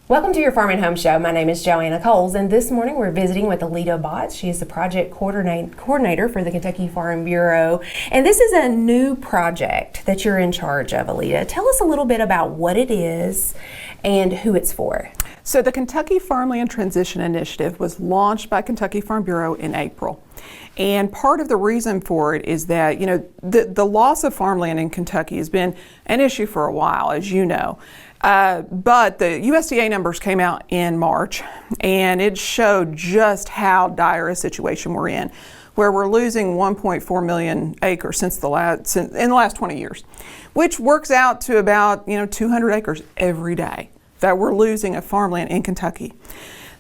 Welcome to your Farm and Home Show. My name is Joanna Coles, and this morning we're visiting with Aleta Botts. She is the project coordinator for the Kentucky Farm Bureau, and this is a new project that you're in charge of, Aleta. Tell us a little bit about what it is and who it's for. So the Kentucky Farmland Transition Initiative was launched by Kentucky Farm Bureau in April. And part of the reason for it is that, the loss of farmland in Kentucky has been an issue for a while, as you know. But the USDA numbers came out in March, and it showed just how dire a situation we're in, where we're losing 1.4 million acres in the last 20 years, which works out to about 200 acres every day that we're losing of farmland in Kentucky.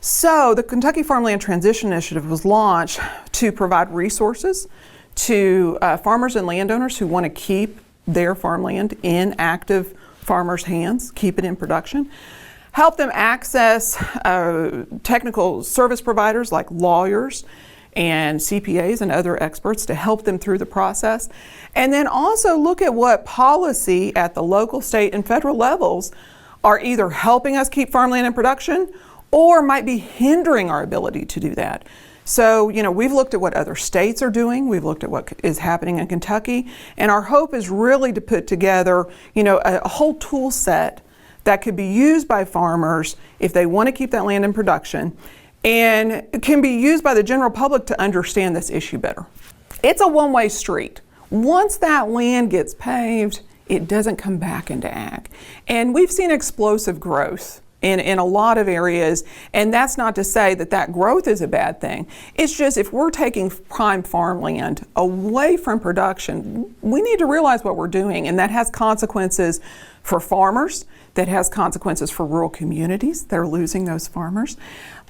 So the Kentucky Farmland Transition Initiative was launched to provide resources to farmers and landowners who want to keep their farmland in active farmers' hands, keep it in production, help them access technical service providers like lawyers and CPAs and other experts to help them through the process, and then also look at what policy at the local, state, and federal levels are either helping us keep farmland in production or might be hindering our ability to do that. So, we've looked at what other states are doing, we've looked at what is happening in Kentucky, and our hope is really to put together, a whole tool set that could be used by farmers if they want to keep that land in production, and can be used by the general public to understand this issue better. It's a one-way street. Once that land gets paved, it doesn't come back into ag. And we've seen explosive growth in a lot of areas, and that's not to say that growth is a bad thing. It's just if we're taking prime farmland away from production, we need to realize what we're doing, and that has consequences for farmers, that has consequences for rural communities that are losing those farmers,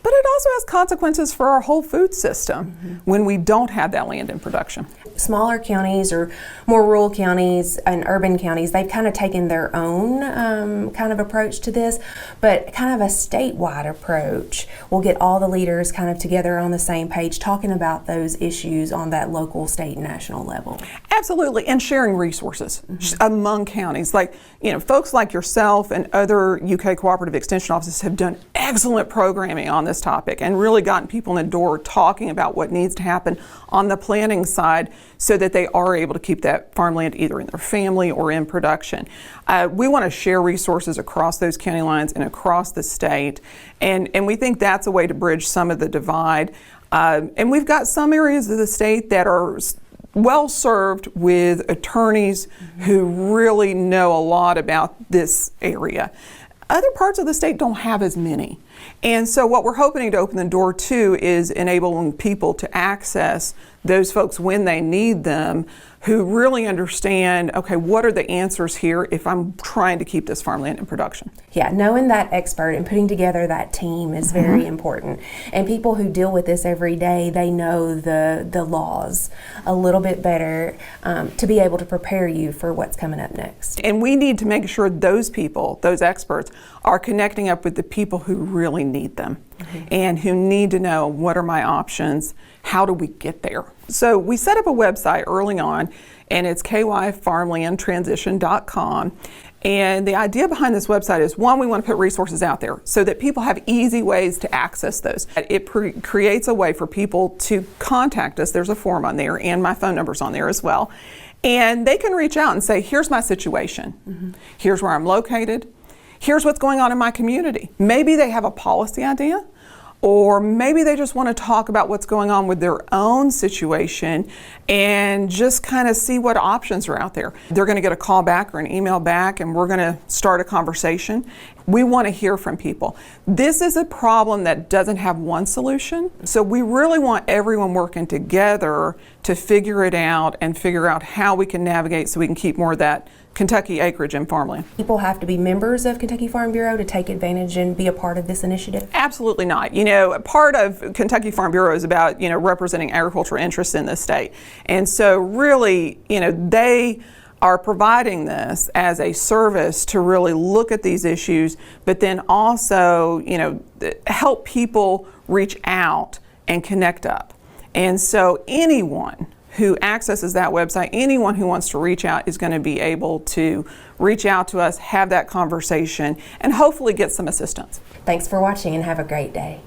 but it also has consequences for our whole food system when we don't have that land in production. Smaller counties or more rural counties and urban counties, they've kind of taken their own kind of approach to this, but kind of a statewide approach will get all the leaders kind of together on the same page talking about those issues on that local, state, and national level. Absolutely, and sharing resources among counties. Like, folks like yourself and other UK cooperative extension offices have done excellent programming on this topic and really gotten people in the door talking about what needs to happen on the planning side so that they are able to keep that farmland either in their family or in production. We want to share resources across those county lines and across the state, and we think that's a way to bridge some of the divide. And we've got some areas of the state that are well served with attorneys who really know a lot about this area. Other parts of the state don't have as many. And so what we're hoping to open the door to is enabling people to access those folks when they need them, who really understand, okay, what are the answers here if I'm trying to keep this farmland in production? Yeah, knowing that expert and putting together that team is very important. And people who deal with this every day, they know the laws a little bit better to be able to prepare you for what's coming up next. And we need to make sure those people, those experts, are connecting up with the people who really need them and who need to know what are my options, how do we get there. So we set up a website early on, and it's kyfarmlandtransition.com. And the idea behind this website is, one, we want to put resources out there so that people have easy ways to access those. It creates a way for people to contact us. There's a form on there, and my phone number's on there as well. And they can reach out and say, here's my situation. Here's where I'm located. Here's what's going on in my community. Maybe they have a policy idea, or maybe they just want to talk about what's going on with their own situation and just kind of see what options are out there. They're going to get a call back or an email back, and we're going to start a conversation. We want to hear from people. This is a problem that doesn't have one solution, so we really want everyone working together to figure it out and figure out how we can navigate so we can keep more of that Kentucky acreage and farmland. People have to be members of Kentucky Farm Bureau to take advantage and be a part of this initiative? Absolutely not. Part of Kentucky Farm Bureau is about, representing agricultural interests in the state. And so really, they are providing this as a service to really look at these issues, but then also, help people reach out and connect up. And so anyone who accesses that website, anyone who wants to reach out is going to be able to reach out to us, have that conversation, and hopefully get some assistance. Thanks for watching and have a great day.